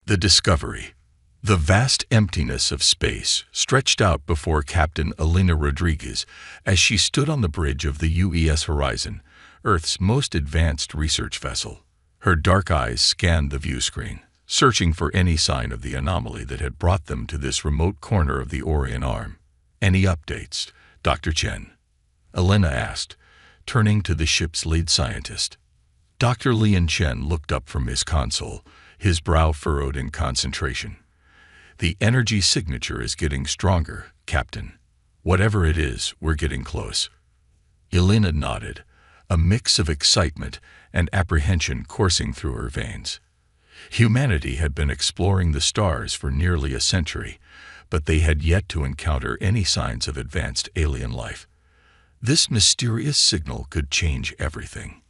The discovery. The vast emptiness of space stretched out before Captain Elena Rodriguez as she stood on the bridge of the UES Horizon, Earth's most advanced research vessel. Her dark eyes scanned the view screen, searching for any sign of the anomaly that had brought them to this remote corner of the Orion Arm. "Any updates, Dr. Chen?" Elena asked, turning to the ship's lead scientist. Dr. Lian Chen looked up from his console, his brow furrowed in concentration. "The energy signature is getting stronger, Captain. Whatever it is, we're getting close." Elena nodded, a mix of excitement and apprehension coursing through her veins. Humanity had been exploring the stars for nearly a century, but they had yet to encounter any signs of advanced alien life. This mysterious signal could change everything.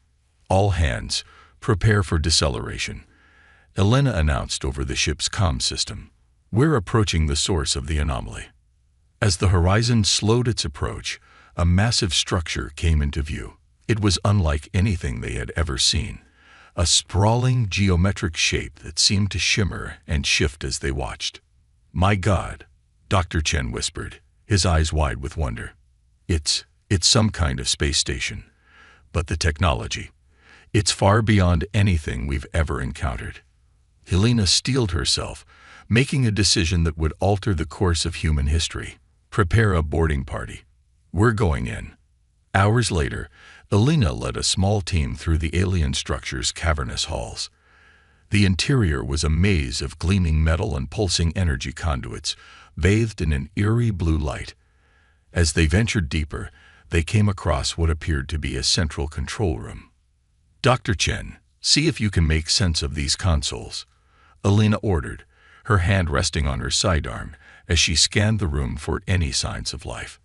"All hands, prepare for deceleration," Elena announced over the ship's comm system. "We're approaching the source of the anomaly." As the horizon slowed its approach, a massive structure came into view. It was unlike anything they had ever seen, a sprawling geometric shape that seemed to shimmer and shift as they watched. "My God," Dr. Chen whispered, his eyes wide with wonder. It's some kind of space station. But the technology, it's far beyond anything we've ever encountered." Helena steeled herself, making a decision that would alter the course of human history. "Prepare a boarding party. We're going in." Hours later, Elena led a small team through the alien structure's cavernous halls. The interior was a maze of gleaming metal and pulsing energy conduits, bathed in an eerie blue light. As they ventured deeper, they came across what appeared to be a central control room. "Dr. Chen, see if you can make sense of these consoles," Elena ordered, her hand resting on her sidearm as she scanned the room for any signs of life.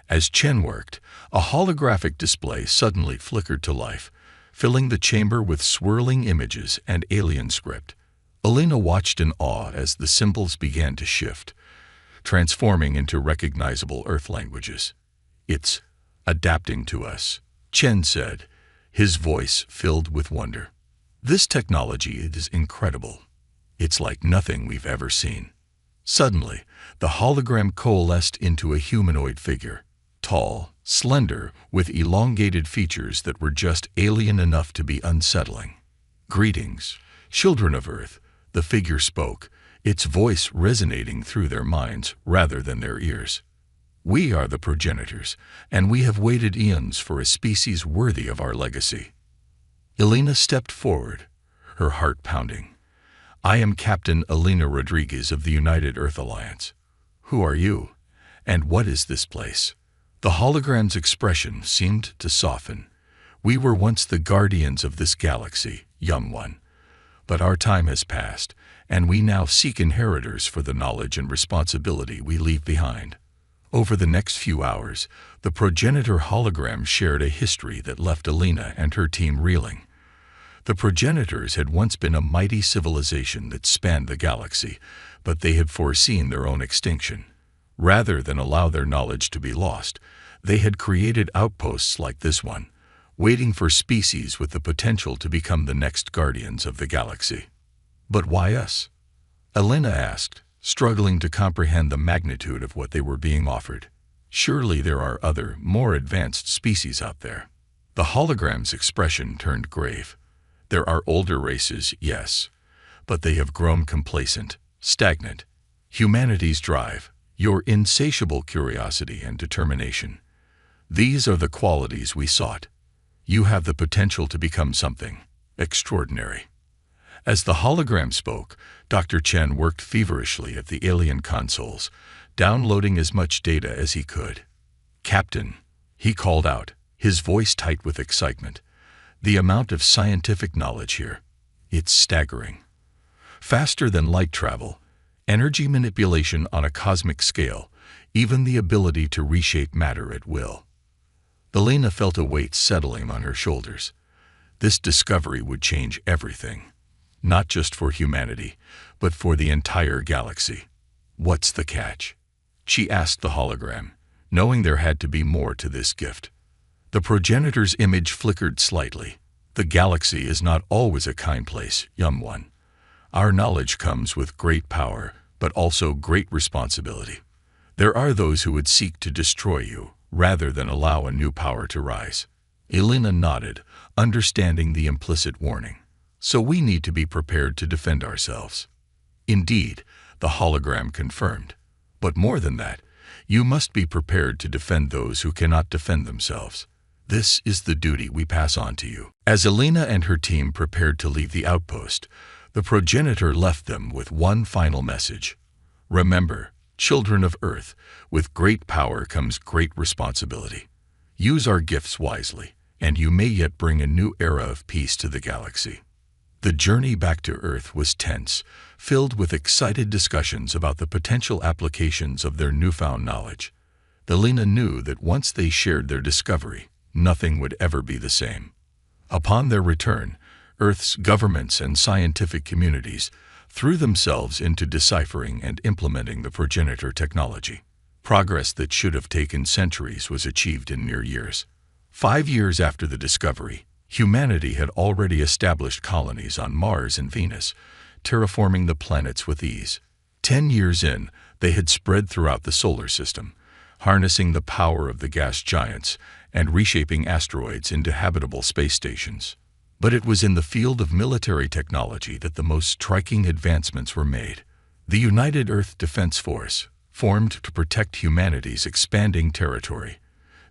As Chen worked, a holographic display suddenly flickered to life, filling the chamber with swirling images and alien script. Elena watched in awe as the symbols began to shift, transforming into recognizable Earth languages. "It's adapting to us," Chen said, his voice filled with wonder. "This technology is incredible. It's like nothing we've ever seen." Suddenly, the hologram coalesced into a humanoid figure, tall, slender, with elongated features that were just alien enough to be unsettling. "Greetings, children of Earth," the figure spoke, its voice resonating through their minds rather than their ears. "We are the progenitors, and we have waited eons for a species worthy of our legacy." Elena stepped forward, her heart pounding. "I am Captain Elena Rodriguez of the United Earth Alliance. Who are you? And what is this place?" The hologram's expression seemed to soften. "We were once the guardians of this galaxy, young one. But our time has passed, and we now seek inheritors for the knowledge and responsibility we leave behind." Over the next few hours, the progenitor hologram shared a history that left Elena and her team reeling. The progenitors had once been a mighty civilization that spanned the galaxy, but they had foreseen their own extinction. Rather than allow their knowledge to be lost, they had created outposts like this one, waiting for species with the potential to become the next guardians of the galaxy. "But why us?" Elena asked, struggling to comprehend the magnitude of what they were being offered. "Surely there are other, more advanced species out there." The hologram's expression turned grave. "There are older races, yes, but they have grown complacent, stagnant. Humanity's drive, your insatiable curiosity and determination, these are the qualities we sought. You have the potential to become something extraordinary." As the hologram spoke, Dr. Chen worked feverishly at the alien consoles, downloading as much data as he could. "Captain," he called out, his voice tight with excitement, "the amount of scientific knowledge here, it's staggering. Faster than light travel, energy manipulation on a cosmic scale, even the ability to reshape matter at will." Elena felt a weight settling on her shoulders. This discovery would change everything. Not just for humanity, but for the entire galaxy. "What's the catch?" she asked the hologram, knowing there had to be more to this gift. The progenitor's image flickered slightly. "The galaxy is not always a kind place, young one. Our knowledge comes with great power, but also great responsibility. There are those who would seek to destroy you, rather than allow a new power to rise. Elena nodded, understanding the implicit warning. So we need to be prepared to defend ourselves. Indeed, the hologram confirmed. But more than that, you must be prepared to defend those who cannot defend themselves. This is the duty we pass on to you. As Elena and her team prepared to leave the outpost, the progenitor left them with one final message. Remember, children of Earth, with great power comes great responsibility. Use our gifts wisely, and you may yet bring a new era of peace to the galaxy. The journey back to Earth was tense, filled with excited discussions about the potential applications of their newfound knowledge. Elena knew that once they shared their discovery, nothing would ever be the same. Upon their return, Earth's governments and scientific communities threw themselves into deciphering and implementing the progenitor technology. Progress that should have taken centuries was achieved in mere years. 5 years after the discovery, humanity had already established colonies on Mars and Venus, terraforming the planets with ease. 10 years in, they had spread throughout the solar system, harnessing the power of the gas giants and reshaping asteroids into habitable space stations. But it was in the field of military technology that the most striking advancements were made. The United Earth Defense Force, formed to protect humanity's expanding territory,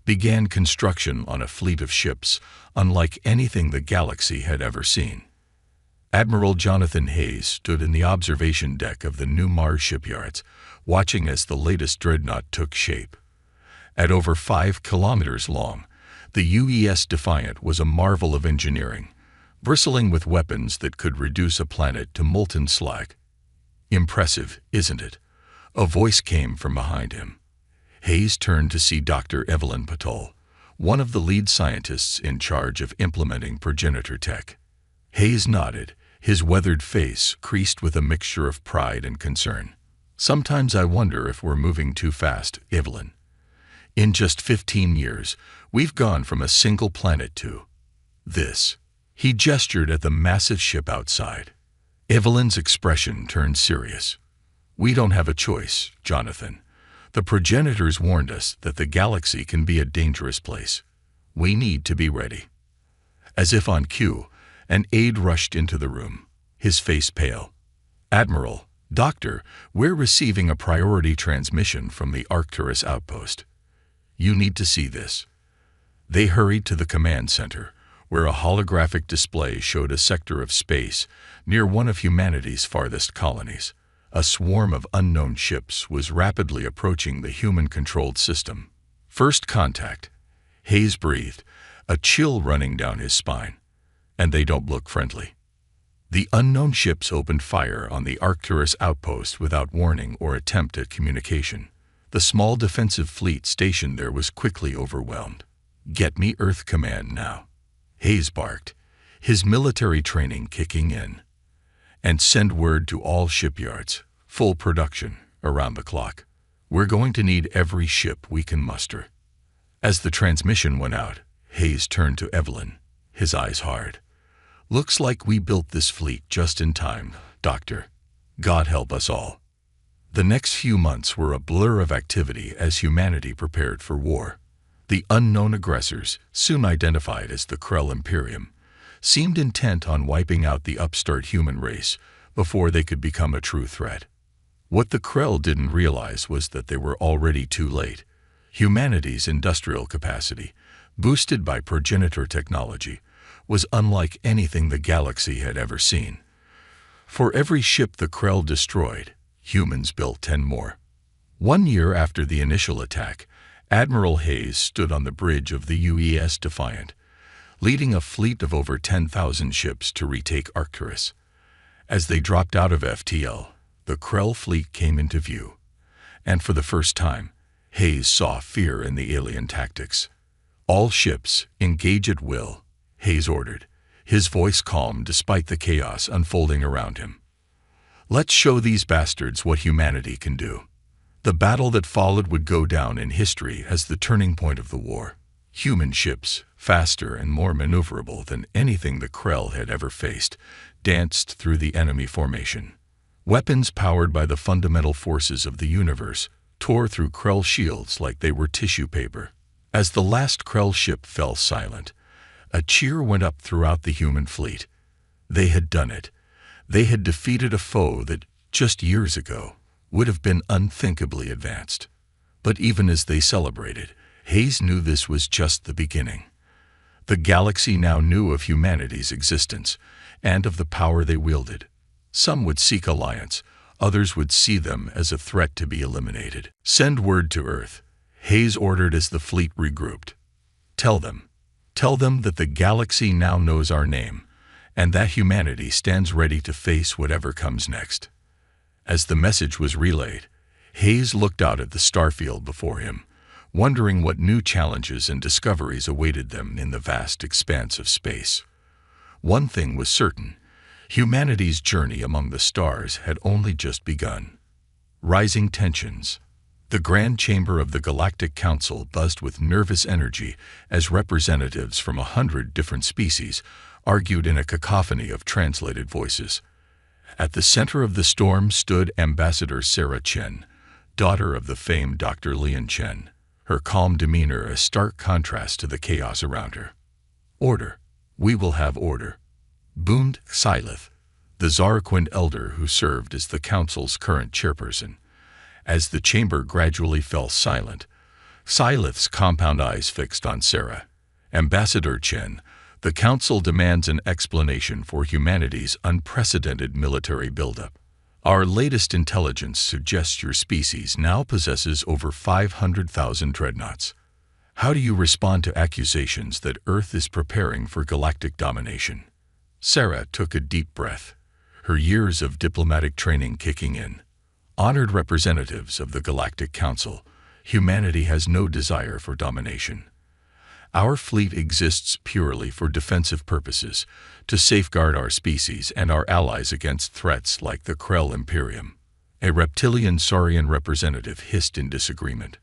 began construction on a fleet of ships unlike anything the galaxy had ever seen. Admiral Jonathan Hayes stood in the observation deck of the new Mars shipyards, watching as the latest dreadnought took shape. At over 5 kilometers long, the UES Defiant was a marvel of engineering, bristling with weapons that could reduce a planet to molten slag. Impressive, isn't it? A voice came from behind him. Hayes turned to see Dr. Evelyn Patel, one of the lead scientists in charge of implementing progenitor tech. Hayes nodded, his weathered face creased with a mixture of pride and concern. Sometimes I wonder if we're moving too fast, Evelyn. In just 15 years, we've gone from a single planet to this. He gestured at the massive ship outside. Evelyn's expression turned serious. We don't have a choice, Jonathan. The progenitors warned us that the galaxy can be a dangerous place. We need to be ready. As if on cue, an aide rushed into the room, his face pale. Admiral, Doctor, we're receiving a priority transmission from the Arcturus outpost. You need to see this. They hurried to the command center, where a holographic display showed a sector of space near one of humanity's farthest colonies. A swarm of unknown ships was rapidly approaching the human-controlled system. First contact. Hayes breathed, a chill running down his spine. And they don't look friendly. The unknown ships opened fire on the Arcturus outpost without warning or attempt at communication. The small defensive fleet stationed there was quickly overwhelmed. Get me Earth Command now. Hayes barked, his military training kicking in. And send word to all shipyards, full production, around the clock. We're going to need every ship we can muster. As the transmission went out, Hayes turned to Evelyn, his eyes hard. Looks like we built this fleet just in time, Doctor. God help us all. The next few months were a blur of activity as humanity prepared for war. The unknown aggressors, soon identified as the Krell Imperium, seemed intent on wiping out the upstart human race before they could become a true threat. What the Krell didn't realize was that they were already too late. Humanity's industrial capacity, boosted by progenitor technology, was unlike anything the galaxy had ever seen. For every ship the Krell destroyed, humans built 10 more. 1 year after the initial attack, Admiral Hayes stood on the bridge of the UES Defiant, leading a fleet of over 10,000 ships to retake Arcturus. As they dropped out of FTL, the Krell fleet came into view, and for the first time, Hayes saw fear in the alien tactics. All ships, engage at will, Hayes ordered, his voice calm despite the chaos unfolding around him. Let's show these bastards what humanity can do. The battle that followed would go down in history as the turning point of the war. Human ships, faster and more maneuverable than anything the Krell had ever faced, danced through the enemy formation. Weapons powered by the fundamental forces of the universe tore through Krell shields like they were tissue paper. As the last Krell ship fell silent, a cheer went up throughout the human fleet. They had done it. They had defeated a foe that, just years ago, would have been unthinkably advanced. But even as they celebrated, Hayes knew this was just the beginning. The galaxy now knew of humanity's existence and of the power they wielded. Some would seek alliance, others would see them as a threat to be eliminated. "Send word to Earth," Hayes ordered as the fleet regrouped. Tell them that the galaxy now knows our name, and that humanity stands ready to face whatever comes next." As the message was relayed, Hayes looked out at the starfield before him, wondering what new challenges and discoveries awaited them in the vast expanse of space. One thing was certain: humanity's journey among the stars had only just begun. Rising tensions. The Grand Chamber of the Galactic Council buzzed with nervous energy as representatives from 100 different species argued in a cacophony of translated voices. At the center of the storm stood Ambassador Sarah Chen, daughter of the famed Dr. Lian Chen, her calm demeanor a stark contrast to the chaos around her. "Order. We will have order," boomed Sylith, the Zaraquin elder who served as the council's current chairperson. As the chamber gradually fell silent, Sylith's compound eyes fixed on Sarah. "Ambassador Chen, the council demands an explanation for humanity's unprecedented military buildup. Our latest intelligence suggests your species now possesses over 500,000 dreadnoughts. How do you respond to accusations that Earth is preparing for galactic domination?" Sarah took a deep breath, her years of diplomatic training kicking in. "Honored representatives of the Galactic Council, humanity has no desire for domination. Our fleet exists purely for defensive purposes, to safeguard our species and our allies against threats like the Krell Imperium." A reptilian Saurian representative hissed in disagreement.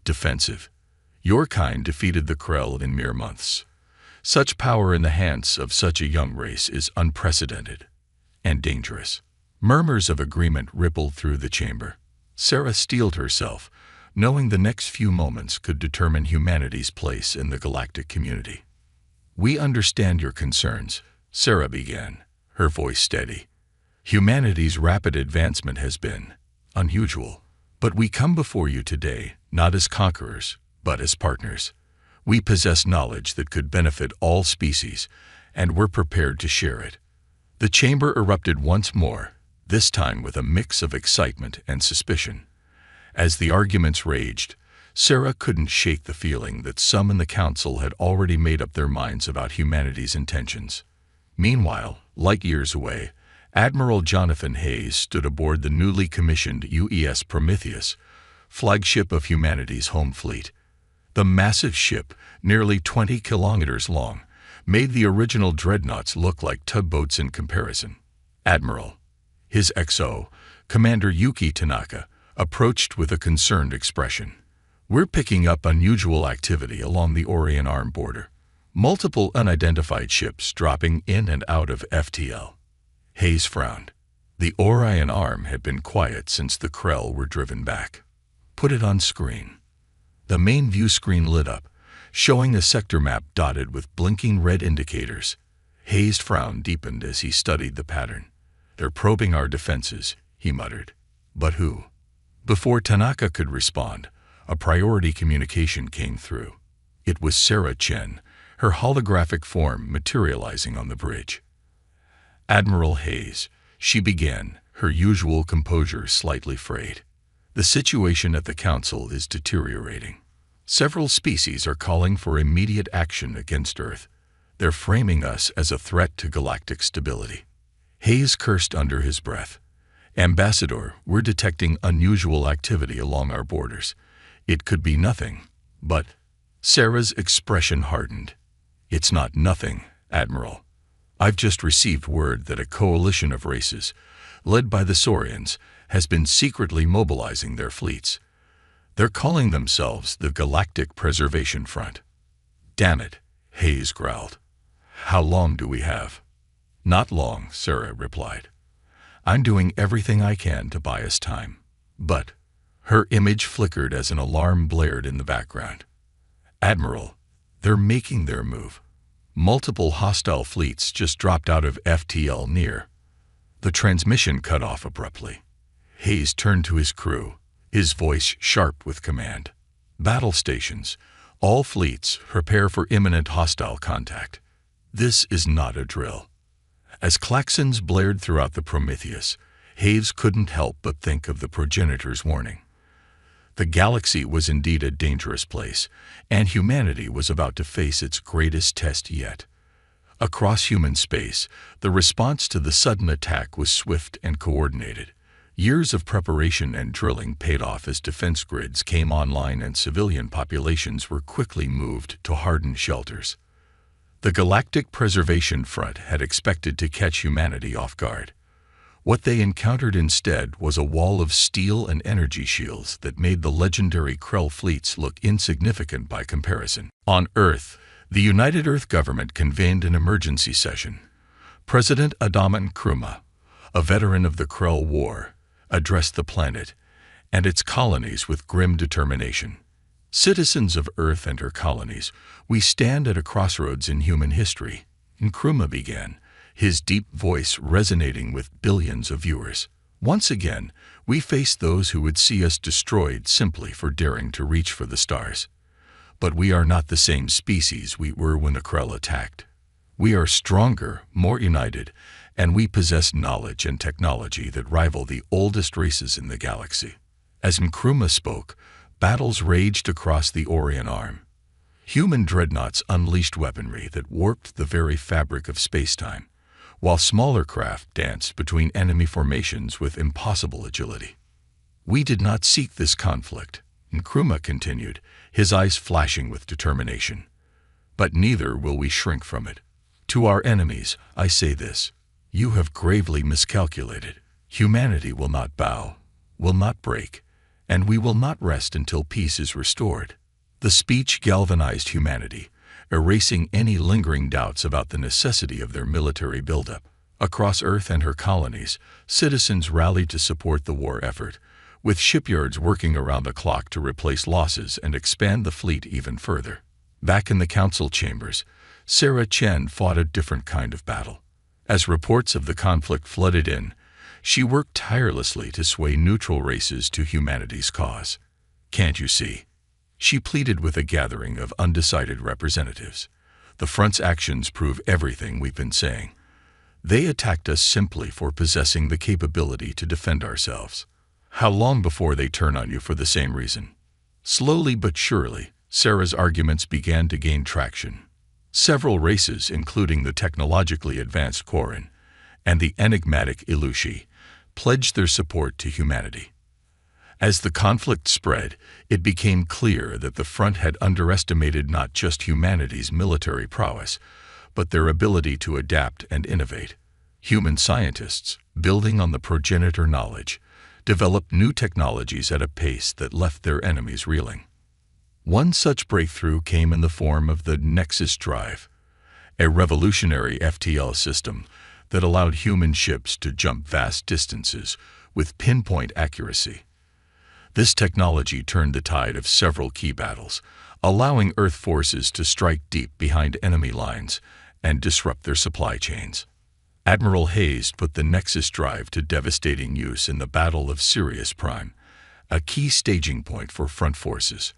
"Defensive? Your kind defeated the Krell in mere months. Such power in the hands of such a young race is unprecedented and dangerous." Murmurs of agreement rippled through the chamber. Sarah steeled herself, knowing the next few moments could determine humanity's place in the galactic community. "We understand your concerns," Sarah began, her voice steady. "Humanity's rapid advancement has been unusual, but we come before you today not as conquerors, but as partners. We possess knowledge that could benefit all species, and we're prepared to share it." The chamber erupted once more, this time with a mix of excitement and suspicion. As the arguments raged, Sarah couldn't shake the feeling that some in the council had already made up their minds about humanity's intentions. Meanwhile, light years away, Admiral Jonathan Hayes stood aboard the newly commissioned UES Prometheus, flagship of humanity's home fleet. The massive ship, nearly 20 kilometers long, made the original Dreadnoughts look like tugboats in comparison. Admiral, his XO, Commander Yuki Tanaka, approached with a concerned expression. "We're picking up unusual activity along the Orion Arm border. Multiple unidentified ships dropping in and out of FTL." Hayes frowned. The Orion Arm had been quiet since the Krell were driven back. "Put it on screen." The main view screen lit up, showing a sector map dotted with blinking red indicators. Hayes' frown deepened as he studied the pattern. "They're probing our defenses," he muttered. "But who?" Before Tanaka could respond, a priority communication came through. It was Sarah Chen, her holographic form materializing on the bridge. "Admiral Hayes," she began, her usual composure slightly frayed. "The situation at the Council is deteriorating. Several species are calling for immediate action against Earth. They're framing us as a threat to galactic stability." Hayes cursed under his breath. "Ambassador, we're detecting unusual activity along our borders. It could be nothing, but—" Sarah's expression hardened. "It's not nothing, Admiral. I've just received word that a coalition of races, led by the Saurians, has been secretly mobilizing their fleets. They're calling themselves the Galactic Preservation Front." "Damn it," Hayes growled. "How long do we have?" "Not long," Sarah replied. "I'm doing everything I can to buy us time." But her image flickered as an alarm blared in the background. "Admiral, they're making their move. Multiple hostile fleets just dropped out of FTL near." The transmission cut off abruptly. Hayes turned to his crew, his voice sharp with command. "Battle stations, all fleets, prepare for imminent hostile contact. This is not a drill." As klaxons blared throughout the Prometheus, Hayes couldn't help but think of the progenitor's warning. The galaxy was indeed a dangerous place, and humanity was about to face its greatest test yet. Across human space, the response to the sudden attack was swift and coordinated. Years of preparation and drilling paid off as defense grids came online and civilian populations were quickly moved to hardened shelters. The Galactic Preservation Front had expected to catch humanity off guard. What they encountered instead was a wall of steel and energy shields that made the legendary Krell fleets look insignificant by comparison. On Earth, the United Earth government convened an emergency session. President Adama Nkrumah, a veteran of the Krell War, addressed the planet and its colonies with grim determination. "Citizens of Earth and her colonies, we stand at a crossroads in human history," Nkrumah began, his deep voice resonating with billions of viewers. "Once again, we face those who would see us destroyed simply for daring to reach for the stars. But we are not the same species we were when the Krell attacked. We are stronger, more united, and we possess knowledge and technology that rival the oldest races in the galaxy." As Nkrumah spoke, battles raged across the Orion Arm. Human dreadnoughts unleashed weaponry that warped the very fabric of space-time, while smaller craft danced between enemy formations with impossible agility. "We did not seek this conflict," Nkrumah continued, his eyes flashing with determination. "But neither will we shrink from it. To our enemies, I say this: you have gravely miscalculated. Humanity will not bow, will not break, and we will not rest until peace is restored." The speech galvanized humanity, erasing any lingering doubts about the necessity of their military buildup. Across Earth and her colonies, citizens rallied to support the war effort, with shipyards working around the clock to replace losses and expand the fleet even further. Back in the council chambers, Sarah Chen fought a different kind of battle. As reports of the conflict flooded in, she worked tirelessly to sway neutral races to humanity's cause. "Can't you see?" she pleaded with a gathering of undecided representatives. "The front's actions prove everything we've been saying. They attacked us simply for possessing the capability to defend ourselves. How long before they turn on you for the same reason?" Slowly but surely, Sarah's arguments began to gain traction. Several races, including the technologically advanced Quarren and the enigmatic Ilushi, pledged their support to humanity. As the conflict spread, it became clear that the front had underestimated not just humanity's military prowess, but their ability to adapt and innovate. Human scientists, building on the progenitor knowledge, developed new technologies at a pace that left their enemies reeling. One such breakthrough came in the form of the Nexus Drive, a revolutionary FTL system that allowed human ships to jump vast distances with pinpoint accuracy. This technology turned the tide of several key battles, allowing Earth forces to strike deep behind enemy lines and disrupt their supply chains. Admiral Hayes put the Nexus Drive to devastating use in the Battle of Sirius Prime, a key staging point for front forces.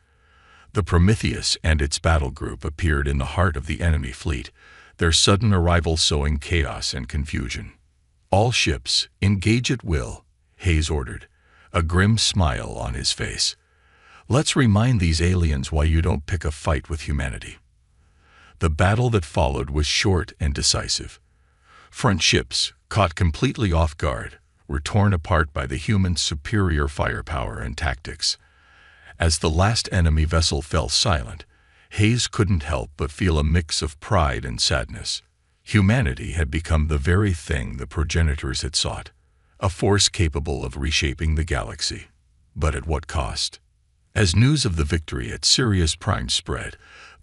The Prometheus and its battle group appeared in the heart of the enemy fleet, their sudden arrival sowing chaos and confusion. "All ships, engage at will," Hayes ordered, a grim smile on his face. "Let's remind these aliens why you don't pick a fight with humanity." The battle that followed was short and decisive. Front ships, caught completely off guard, were torn apart by the humans' superior firepower and tactics. As the last enemy vessel fell silent, Hayes couldn't help but feel a mix of pride and sadness. Humanity had become the very thing the progenitors had sought, a force capable of reshaping the galaxy. But at what cost? As news of the victory at Sirius Prime spread,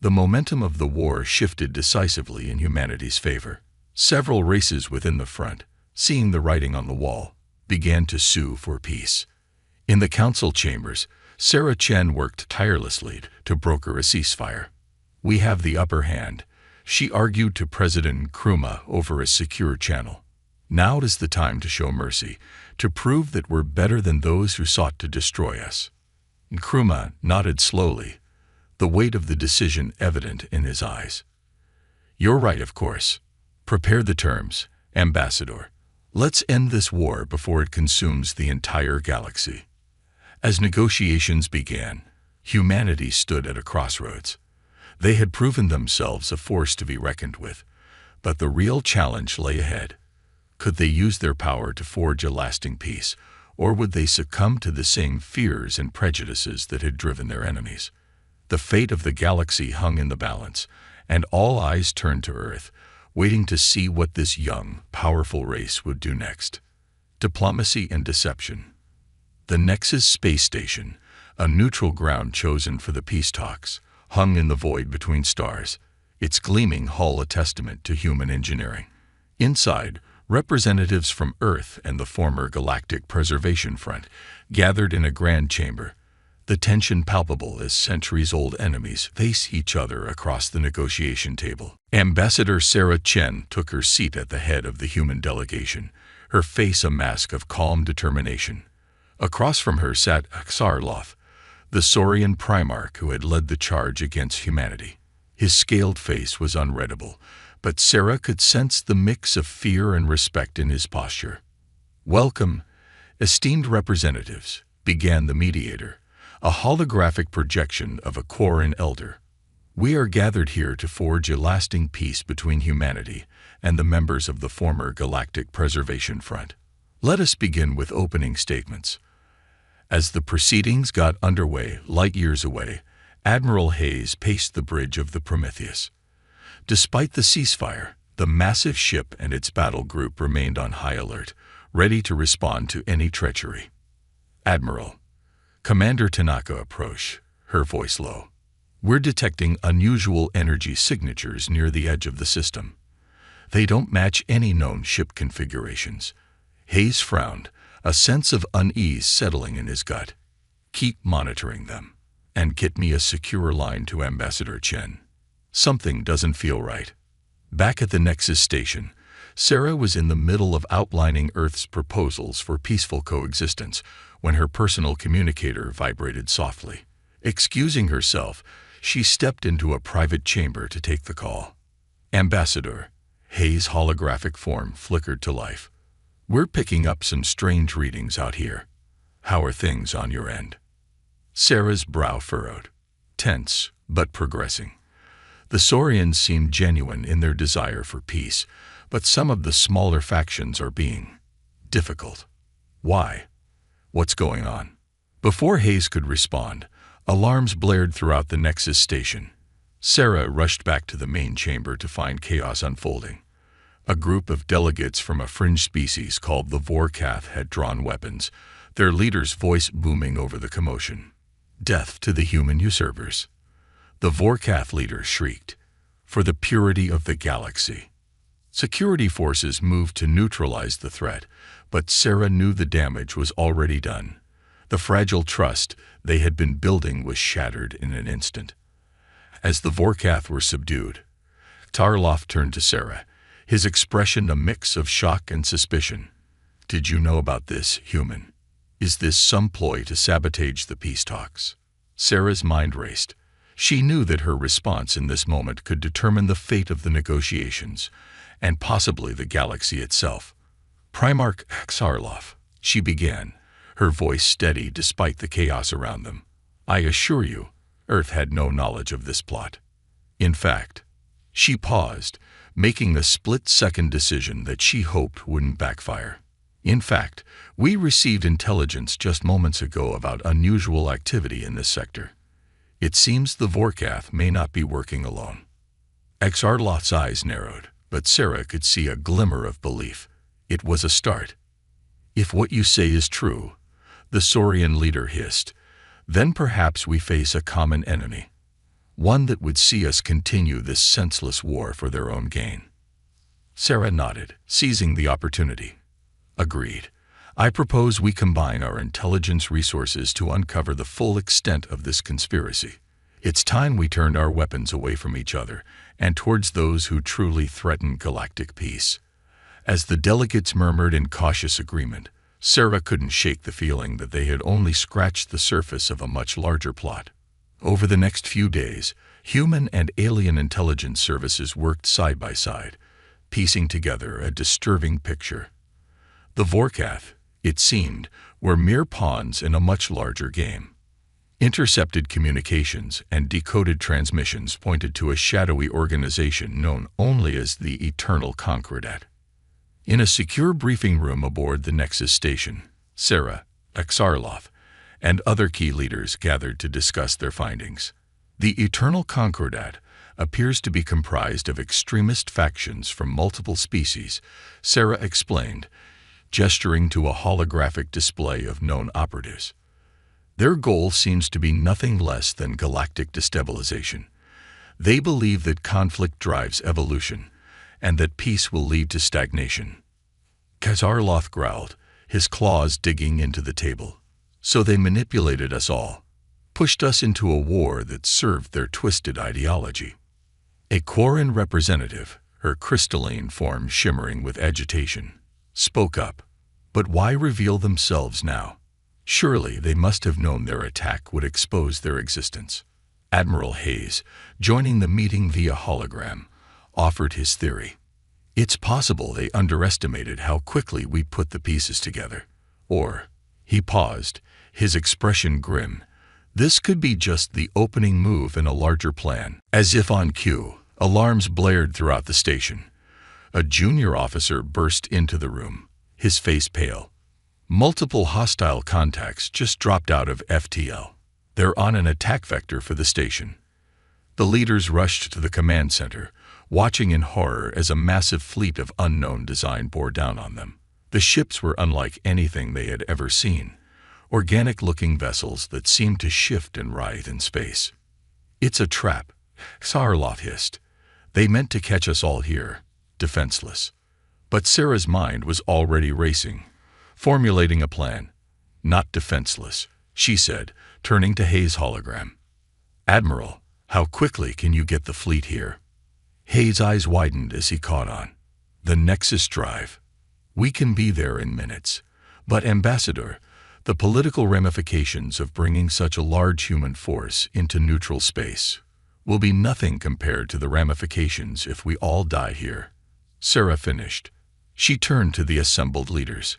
The momentum of the war shifted decisively in humanity's favor. Several races within the front, seeing the writing on the wall, began to sue for peace. In the council chambers, Sarah Chen worked tirelessly to broker a ceasefire. "We have the upper hand," she argued to President Nkrumah over a secure channel. "Now is the time to show mercy, to prove that we're better than those who sought to destroy us." Nkrumah nodded slowly, the weight of the decision evident in his eyes. "You're right, of course. Prepare the terms, Ambassador. Let's end this war before it consumes the entire galaxy." As negotiations began, humanity stood at a crossroads. They had proven themselves a force to be reckoned with, but the real challenge lay ahead. Could they use their power to forge a lasting peace, or would they succumb to the same fears and prejudices that had driven their enemies? The fate of the galaxy hung in the balance, and all eyes turned to Earth, waiting to see what this young, powerful race would do next. Diplomacy and deception. The Nexus space station, a neutral ground chosen for the peace talks, hung in the void between stars, its gleaming hull a testament to human engineering. Inside, representatives from Earth and the former Galactic Preservation Front gathered in a grand chamber, the tension palpable as centuries-old enemies face each other across the negotiation table. Ambassador Sarah Chen took her seat at the head of the human delegation, her face a mask of calm determination. Across from her sat Axarloth, the Saurian Primarch who had led the charge against humanity. His scaled face was unreadable, but Sarah could sense the mix of fear and respect in his posture. "Welcome, esteemed representatives," began the mediator, a holographic projection of a Quarren elder. "We are gathered here to forge a lasting peace between humanity and the members of the former Galactic Preservation Front. Let us begin with opening statements." As the proceedings got underway light years away, Admiral Hayes paced the bridge of the Prometheus. Despite the ceasefire, the massive ship and its battle group remained on high alert, ready to respond to any treachery. "Admiral," Commander Tanaka approached, her voice low. "We're detecting unusual energy signatures near the edge of the system. They don't match any known ship configurations." Hayes frowned, a sense of unease settling in his gut. "Keep monitoring them, and get me a secure line to Ambassador Chen. Something doesn't feel right." Back at the Nexus station, Sarah was in the middle of outlining Earth's proposals for peaceful coexistence when her personal communicator vibrated softly. Excusing herself, she stepped into a private chamber to take the call. "Ambassador," Hayes' holographic form flickered to life. "We're picking up some strange readings out here. How are things on your end?" Sarah's brow furrowed, tense but progressing. The Saurians seemed genuine in their desire for peace, but some of the smaller factions are being difficult. "Why? What's going on?" Before Hayes could respond, alarms blared throughout the Nexus station. Sarah rushed back to the main chamber to find chaos unfolding. A group of delegates from a fringe species called the Vorkath had drawn weapons, their leader's voice booming over the commotion. "Death to the human usurpers." The Vorkath leader shrieked, "For the purity of the galaxy." Security forces moved to neutralize the threat, but Sarah knew the damage was already done. The fragile trust they had been building was shattered in an instant. As the Vorkath were subdued, Tarloff turned to Sarah, his expression a mix of shock and suspicion. "Did you know about this, human? Is this some ploy to sabotage the peace talks?" Sarah's mind raced. She knew that her response in this moment could determine the fate of the negotiations, and possibly the galaxy itself. "Primarch Axarloff," she began, her voice steady despite the chaos around them. "I assure you, Earth had no knowledge of this plot. In fact," she paused, making a split-second decision that she hoped wouldn't backfire. "In fact, we received intelligence just moments ago about unusual activity in this sector. It seems the Vorkath may not be working alone." Axarloth's eyes narrowed, but Sarah could see a glimmer of belief. It was a start. "If what you say is true," the Saurian leader hissed, "then perhaps we face a common enemy." one that would see us continue this senseless war for their own gain. Sarah nodded, seizing the opportunity. Agreed. I propose we combine our intelligence resources to uncover the full extent of this conspiracy. It's time we turned our weapons away from each other and towards those who truly threaten galactic peace. As the delegates murmured in cautious agreement, Sarah couldn't shake the feeling that they had only scratched the surface of a much larger plot. Over the next few days, human and alien intelligence services worked side by side, piecing together a disturbing picture. The Vorkath, it seemed, were mere pawns in a much larger game. Intercepted communications and decoded transmissions pointed to a shadowy organization known only as the Eternal Concordat. In a secure briefing room aboard the Nexus station, Sarah, Xarloth, and other key leaders gathered to discuss their findings. The Eternal Concordat appears to be comprised of extremist factions from multiple species, Sarah explained, gesturing to a holographic display of known operatives. Their goal seems to be nothing less than galactic destabilization. They believe that conflict drives evolution, and that peace will lead to stagnation. Xarloth growled, his claws digging into the table. So they manipulated us all, pushed us into a war that served their twisted ideology. A Quarren representative, her crystalline form shimmering with agitation, spoke up. But why reveal themselves now? Surely they must have known their attack would expose their existence. Admiral Hayes, joining the meeting via hologram, offered his theory. It's possible they underestimated how quickly we put the pieces together. Or, he paused, his expression grim. This could be just the opening move in a larger plan. As if on cue, alarms blared throughout the station. A junior officer burst into the room, his face pale. Multiple hostile contacts just dropped out of FTL. They're on an attack vector for the station. The leaders rushed to the command center, watching in horror as a massive fleet of unknown design bore down on them. The ships were unlike anything they had ever seen, organic-looking vessels that seemed to shift and writhe in space. It's a trap, Xarloth hissed. They meant to catch us all here, defenseless. But Sarah's mind was already racing, formulating a plan. Not defenseless, she said, turning to Hayes' hologram. Admiral, how quickly can you get the fleet here? Hayes' eyes widened as he caught on. The Nexus Drive. We can be there in minutes. But Ambassador, the political ramifications of bringing such a large human force into neutral space will be nothing compared to the ramifications if we all die here. Sarah finished. She turned to the assembled leaders.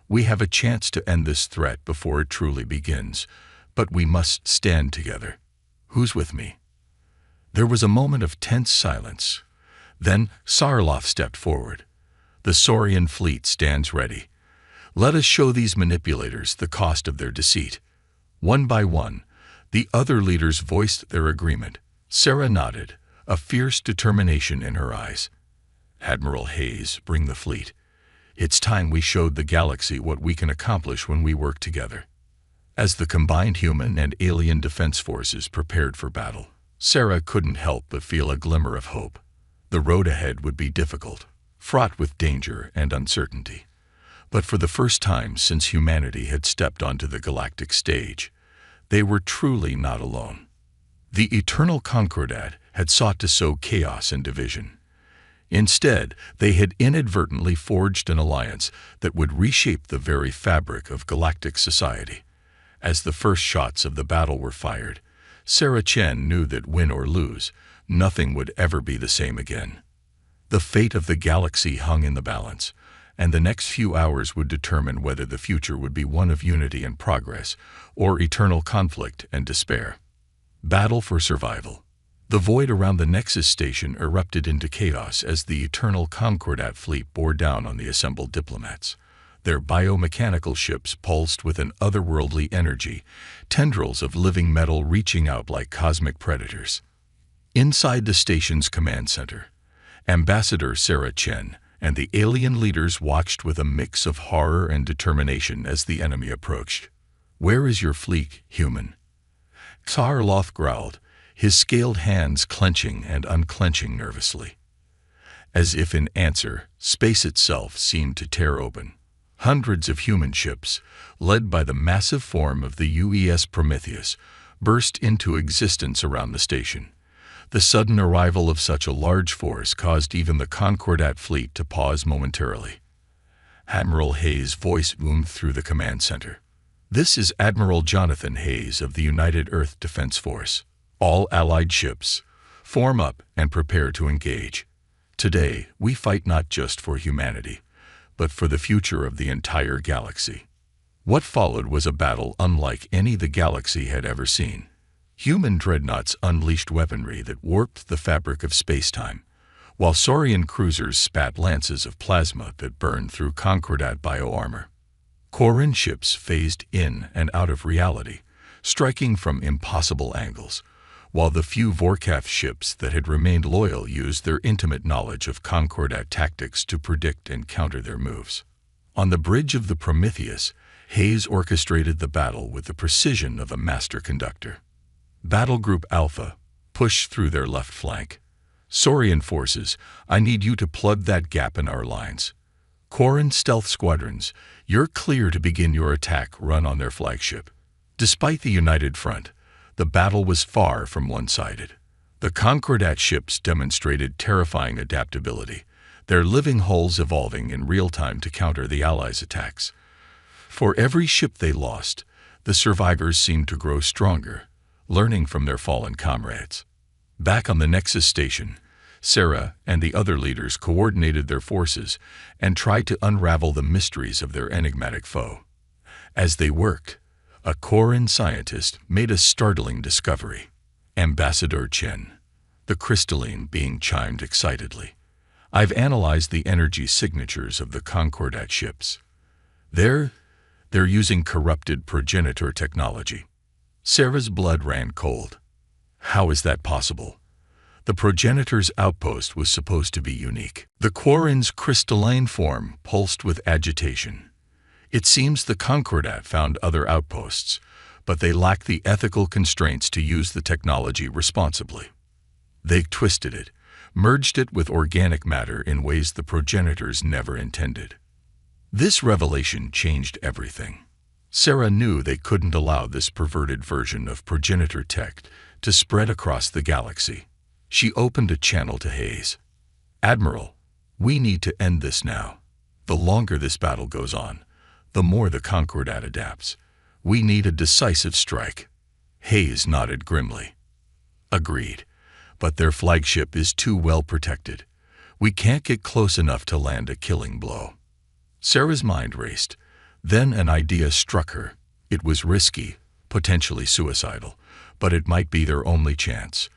We have a chance to end this threat before it truly begins, but we must stand together. Who's with me? There was a moment of tense silence. Then Xarloth stepped forward. The Saurian fleet stands ready. Let us show these manipulators the cost of their deceit. One by one, the other leaders voiced their agreement. Sarah nodded, a fierce determination in her eyes. Admiral Hayes, bring the fleet. It's time we showed the galaxy what we can accomplish when we work together. As the combined human and alien defense forces prepared for battle, Sarah couldn't help but feel a glimmer of hope. The road ahead would be difficult, fraught with danger and uncertainty. But for the first time since humanity had stepped onto the galactic stage, they were truly not alone. The Eternal Concordat had sought to sow chaos and division. Instead, they had inadvertently forged an alliance that would reshape the very fabric of galactic society. As the first shots of the battle were fired, Sarah Chen knew that win or lose, nothing would ever be the same again. The fate of the galaxy hung in the balance, and the next few hours would determine whether the future would be one of unity and progress, or eternal conflict and despair. Battle for survival. The void around the Nexus station erupted into chaos as the Eternal Concordat fleet bore down on the assembled diplomats. Their biomechanical ships pulsed with an otherworldly energy, tendrils of living metal reaching out like cosmic predators. Inside the station's command center, Ambassador Sarah Chen and the alien leaders watched with a mix of horror and determination as the enemy approached. Where is your fleet, human? Xarloth growled, his scaled hands clenching and unclenching nervously. As if in answer, space itself seemed to tear open. Hundreds of human ships, led by the massive form of the UES Prometheus, burst into existence around the station. The sudden arrival of such a large force caused even the Concordat fleet to pause momentarily. Admiral Hayes' voice boomed through the command center. "This is Admiral Jonathan Hayes of the United Earth Defense Force. All Allied ships, form up and prepare to engage. Today, we fight not just for humanity, but for the future of the entire galaxy." What followed was a battle unlike any the galaxy had ever seen. Human dreadnoughts unleashed weaponry that warped the fabric of space-time, while Saurian cruisers spat lances of plasma that burned through Concordat bioarmor. Quarren ships phased in and out of reality, striking from impossible angles, while the few Vorkaf ships that had remained loyal used their intimate knowledge of Concordat tactics to predict and counter their moves. On the bridge of the Prometheus, Hayes orchestrated the battle with the precision of a master conductor. Battle Group Alpha, push through their left flank. Saurian forces, I need you to plug that gap in our lines. Quarren stealth squadrons, you're clear to begin your attack run on their flagship. Despite the united front, the battle was far from one-sided. The Concordat ships demonstrated terrifying adaptability, their living hulls evolving in real time to counter the Allies' attacks. For every ship they lost, the survivors seemed to grow stronger, learning from their fallen comrades. Back on the Nexus station, Sarah and the other leaders coordinated their forces and tried to unravel the mysteries of their enigmatic foe. As they worked, a Quarren scientist made a startling discovery. Ambassador Chen, the crystalline being chimed excitedly. "I've analyzed the energy signatures of the Concordat ships. They're using corrupted progenitor technology." Sarah's blood ran cold. How is that possible? The progenitor's outpost was supposed to be unique. The Quarren's crystalline form pulsed with agitation. It seems the Concordat found other outposts, but they lacked the ethical constraints to use the technology responsibly. They twisted it, merged it with organic matter in ways the progenitors never intended. This revelation changed everything. Sarah knew they couldn't allow this perverted version of progenitor tech to spread across the galaxy. She opened a channel to Hayes. "Admiral, we need to end this now. The longer this battle goes on, the more the Concordat adapts. We need a decisive strike." Hayes nodded grimly. "Agreed, but their flagship is too well protected. We can't get close enough to land a killing blow." Sarah's mind raced. Then an idea struck her. It was risky, potentially suicidal, but it might be their only chance.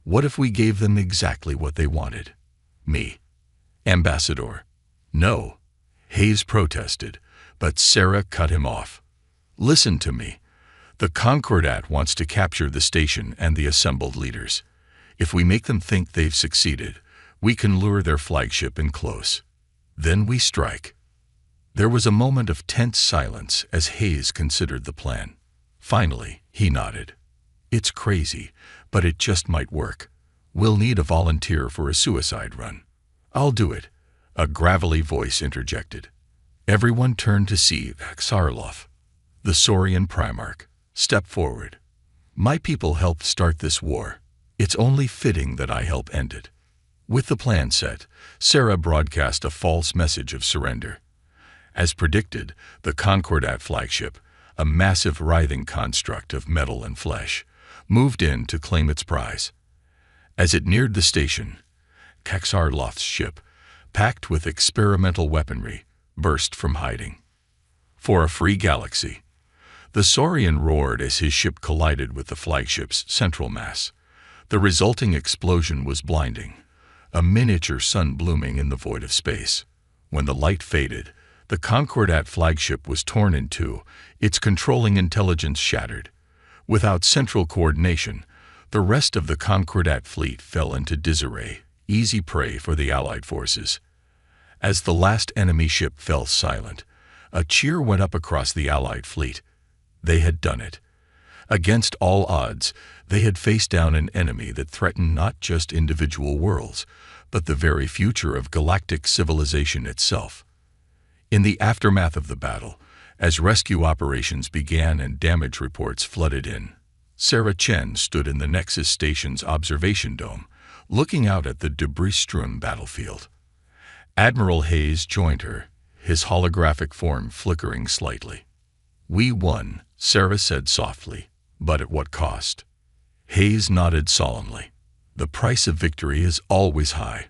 What if we gave them exactly what they wanted? Me. "Ambassador." "No," Hayes protested, but Sarah cut him off. "Listen to me. The Concordat wants to capture the station and the assembled leaders. If we make them think they've succeeded, we can lure their flagship in close. Then we strike." There was a moment of tense silence as Hayes considered the plan. Finally, he nodded. "It's crazy, but it just might work. We'll need a volunteer for a suicide run." "I'll do it," a gravelly voice interjected. Everyone turned to see Xarlof, the Saurian Primarch, step forward. "My people helped start this war. It's only fitting that I help end it." With the plan set, Sarah broadcast a false message of surrender. As predicted, the Concordat flagship, a massive writhing construct of metal and flesh, moved in to claim its prize. As it neared the station, Xarlof's ship, packed with experimental weaponry, burst from hiding. "For a free galaxy." The Saurian roared as his ship collided with the flagship's central mass. The resulting explosion was blinding, a miniature sun blooming in the void of space. When the light faded, the Concordat flagship was torn in two, its controlling intelligence shattered. Without central coordination, the rest of the Concordat fleet fell into disarray, easy prey for the Allied forces. As the last enemy ship fell silent, a cheer went up across the Allied fleet. They had done it. Against all odds, they had faced down an enemy that threatened not just individual worlds, but the very future of galactic civilization itself. In the aftermath of the battle, as rescue operations began and damage reports flooded in, Sarah Chen stood in the Nexus Station's observation dome, looking out at the debris-strewn battlefield. Admiral Hayes joined her, his holographic form flickering slightly. "We won," Sarah said softly, "but at what cost?" Hayes nodded solemnly. "The price of victory is always high,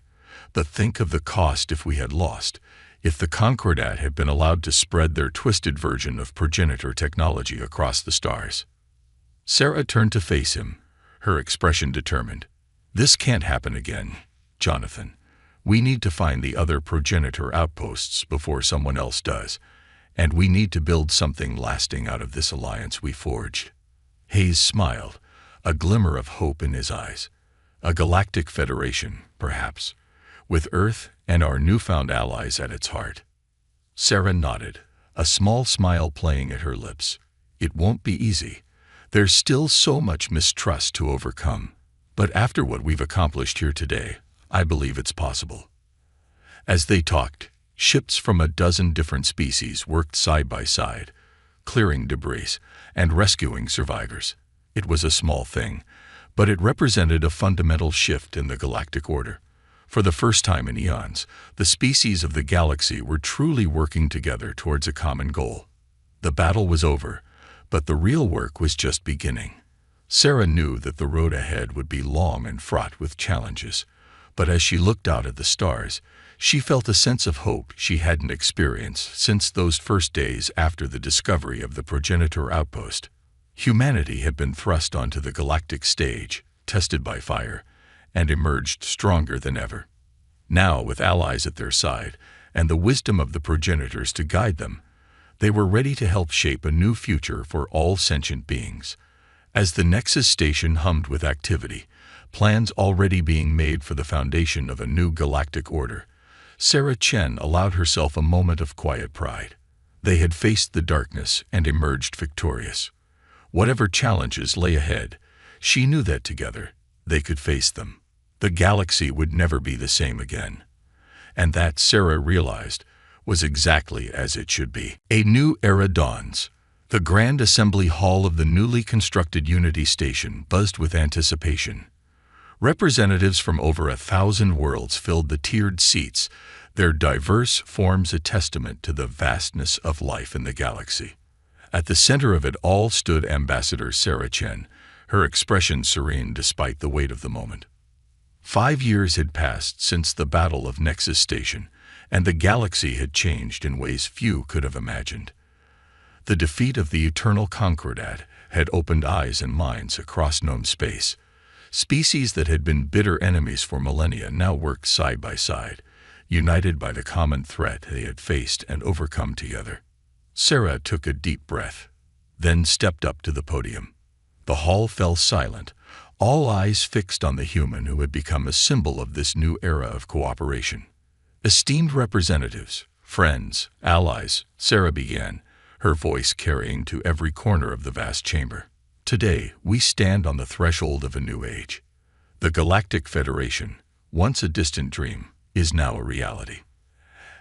but think of the cost if we had lost, if the Concordat had been allowed to spread their twisted version of progenitor technology across the stars." Sarah turned to face him, her expression determined. "This can't happen again, Jonathan. We need to find the other progenitor outposts before someone else does, and we need to build something lasting out of this alliance we forged." Hayes smiled, a glimmer of hope in his eyes. "A galactic federation, perhaps, with Earth and our newfound allies at its heart." Sarah nodded, a small smile playing at her lips. "It won't be easy. There's still so much mistrust to overcome, but after what we've accomplished here today, I believe it's possible." As they talked, ships from a dozen different species worked side by side, clearing debris and rescuing survivors. It was a small thing, but it represented a fundamental shift in the galactic order. For the first time in eons, the species of the galaxy were truly working together towards a common goal. The battle was over, but the real work was just beginning. Sarah knew that the road ahead would be long and fraught with challenges, but as she looked out at the stars, she felt a sense of hope she hadn't experienced since those first days after the discovery of the progenitor outpost. Humanity had been thrust onto the galactic stage, tested by fire, and emerged stronger than ever. Now, with allies at their side and the wisdom of the progenitors to guide them, they were ready to help shape a new future for all sentient beings. As the Nexus Station hummed with activity, plans already being made for the foundation of a new galactic order, Sarah Chen allowed herself a moment of quiet pride. They had faced the darkness and emerged victorious. Whatever challenges lay ahead, she knew that together they could face them. The galaxy would never be the same again. And that, Sarah realized, was exactly as it should be. A new era dawns. The Grand Assembly Hall of the newly constructed Unity Station buzzed with anticipation. Representatives from over 1,000 worlds filled the tiered seats, their diverse forms a testament to the vastness of life in the galaxy. At the center of it all stood Ambassador Sarah Chen, her expression serene despite the weight of the moment. 5 years had passed since the Battle of Nexus Station, and the galaxy had changed in ways few could have imagined. The defeat of the Eternal Concordat had opened eyes and minds across known space. Species that had been bitter enemies for millennia now worked side by side, united by the common threat they had faced and overcome together. Sarah took a deep breath, then stepped up to the podium. The hall fell silent, all eyes fixed on the human who had become a symbol of this new era of cooperation. "Esteemed representatives, friends, allies," Sarah began, her voice carrying to every corner of the vast chamber. "Today, we stand on the threshold of a new age. The Galactic Federation, once a distant dream, is now a reality."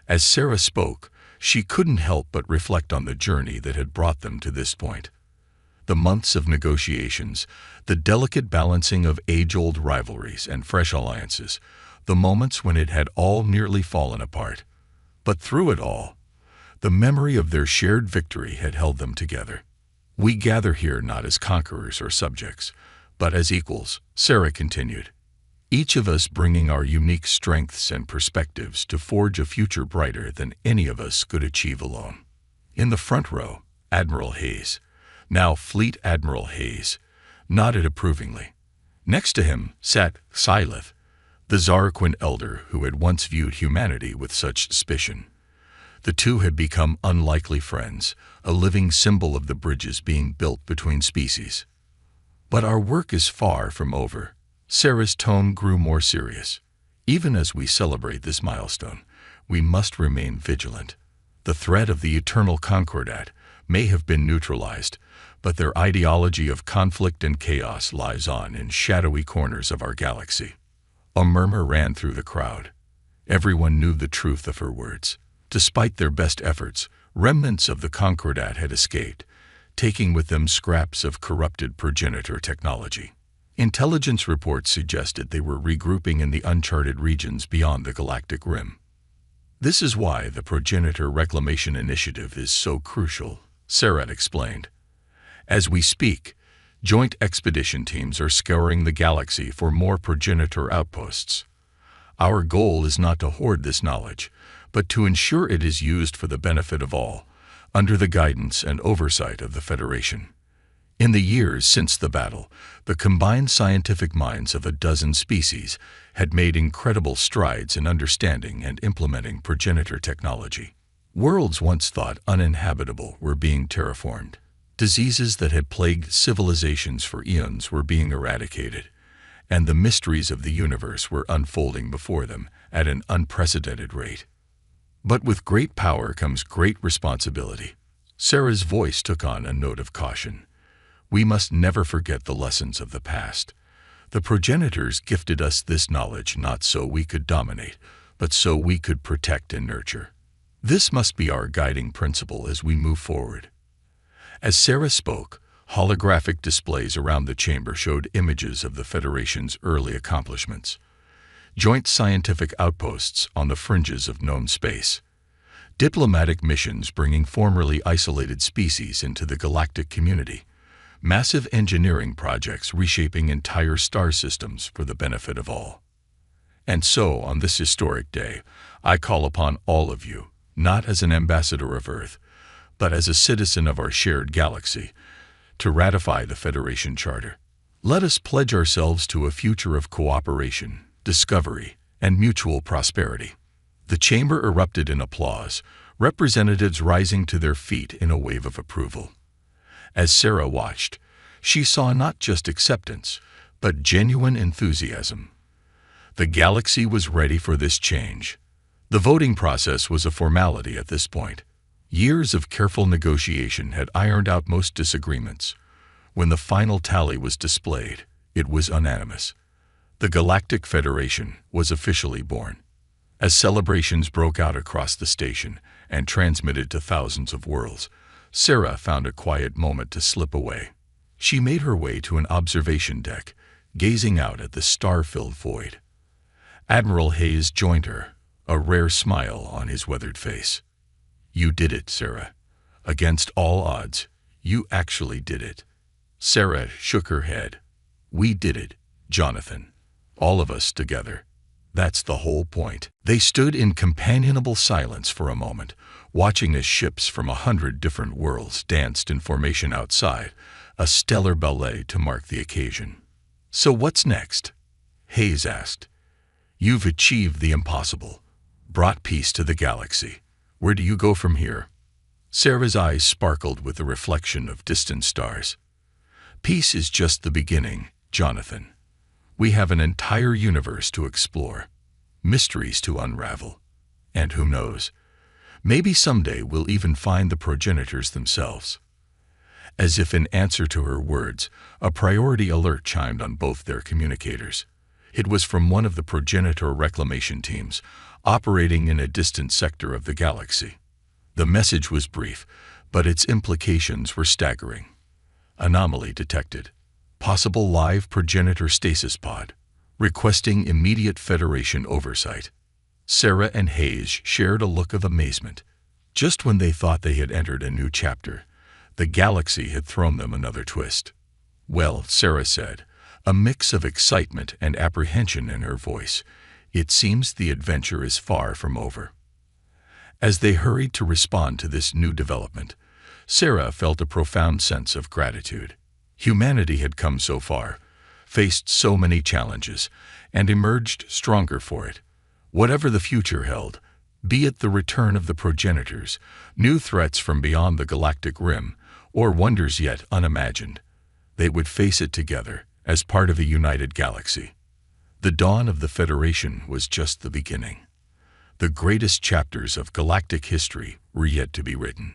As Sarah spoke, she couldn't help but reflect on the journey that had brought them to this point. The months of negotiations, the delicate balancing of age-old rivalries and fresh alliances, the moments when it had all nearly fallen apart. But through it all, the memory of their shared victory had held them together. "We gather here not as conquerors or subjects, but as equals," Sarah continued. "Each of us bringing our unique strengths and perspectives to forge a future brighter than any of us could achieve alone." In the front row, Admiral Hayes, now Fleet Admiral Hayes, nodded approvingly. Next to him sat Sylith, the Zarquin elder who had once viewed humanity with such suspicion. The two had become unlikely friends, a living symbol of the bridges being built between species. "But our work is far from over." Sarah's tone grew more serious. "Even as we celebrate this milestone, we must remain vigilant. The threat of the Eternal Concordat, may have been neutralized, but their ideology of conflict and chaos lies on in shadowy corners of our galaxy. A murmur ran through the crowd. Everyone knew the truth of her words. Despite their best efforts, remnants of the Concordat had escaped, taking with them scraps of corrupted progenitor technology. Intelligence reports suggested they were regrouping in the uncharted regions beyond the galactic rim. This is why the Progenitor Reclamation Initiative is so crucial, Sarah explained. As we speak, joint expedition teams are scouring the galaxy for more progenitor outposts. Our goal is not to hoard this knowledge, but to ensure it is used for the benefit of all, under the guidance and oversight of the Federation. In the years since the battle, the combined scientific minds of a dozen species had made incredible strides in understanding and implementing progenitor technology. Worlds once thought uninhabitable were being terraformed. Diseases that had plagued civilizations for eons were being eradicated, and the mysteries of the universe were unfolding before them at an unprecedented rate. But with great power comes great responsibility. Sarah's voice took on a note of caution. We must never forget the lessons of the past. The progenitors gifted us this knowledge not so we could dominate, but so we could protect and nurture. This must be our guiding principle as we move forward. As Sarah spoke, holographic displays around the chamber showed images of the Federation's early accomplishments. Joint scientific outposts on the fringes of known space. Diplomatic missions bringing formerly isolated species into the galactic community. Massive engineering projects reshaping entire star systems for the benefit of all. And so, on this historic day, I call upon all of you, not as an ambassador of Earth, but as a citizen of our shared galaxy, to ratify the Federation Charter. Let us pledge ourselves to a future of cooperation, discovery, and mutual prosperity. The chamber erupted in applause, representatives rising to their feet in a wave of approval. As Sarah watched, she saw not just acceptance, but genuine enthusiasm. The galaxy was ready for this change. The voting process was a formality at this point. Years of careful negotiation had ironed out most disagreements. When the final tally was displayed, it was unanimous. The Galactic Federation was officially born. As celebrations broke out across the station and transmitted to thousands of worlds, Sarah found a quiet moment to slip away. She made her way to an observation deck, gazing out at the star-filled void. Admiral Hayes joined her, a rare smile on his weathered face. You did it, Sarah. Against all odds, you actually did it. Sarah shook her head. We did it, Jonathan. All of us together. That's the whole point. They stood in companionable silence for a moment, watching as ships from 100 different worlds danced in formation outside, a stellar ballet to mark the occasion. So what's next? Hayes asked. You've achieved the impossible, brought peace to the galaxy. Where do you go from here? Sarah's eyes sparkled with the reflection of distant stars. Peace is just the beginning, Jonathan. We have an entire universe to explore, mysteries to unravel, and who knows, maybe someday we'll even find the progenitors themselves. As if in answer to her words, a priority alert chimed on both their communicators. It was from one of the progenitor reclamation teams, operating in a distant sector of the galaxy. The message was brief, but its implications were staggering. Anomaly detected. Possible live progenitor stasis pod. Requesting immediate Federation oversight. Sarah and Hayes shared a look of amazement. Just when they thought they had entered a new chapter, the galaxy had thrown them another twist. Well, Sarah said, a mix of excitement and apprehension in her voice, it seems the adventure is far from over. As they hurried to respond to this new development, Sarah felt a profound sense of gratitude. Humanity had come so far, faced so many challenges, and emerged stronger for it. Whatever the future held, be it the return of the progenitors, new threats from beyond the galactic rim, or wonders yet unimagined, they would face it together as part of a united galaxy. The dawn of the Federation was just the beginning. The greatest chapters of galactic history were yet to be written.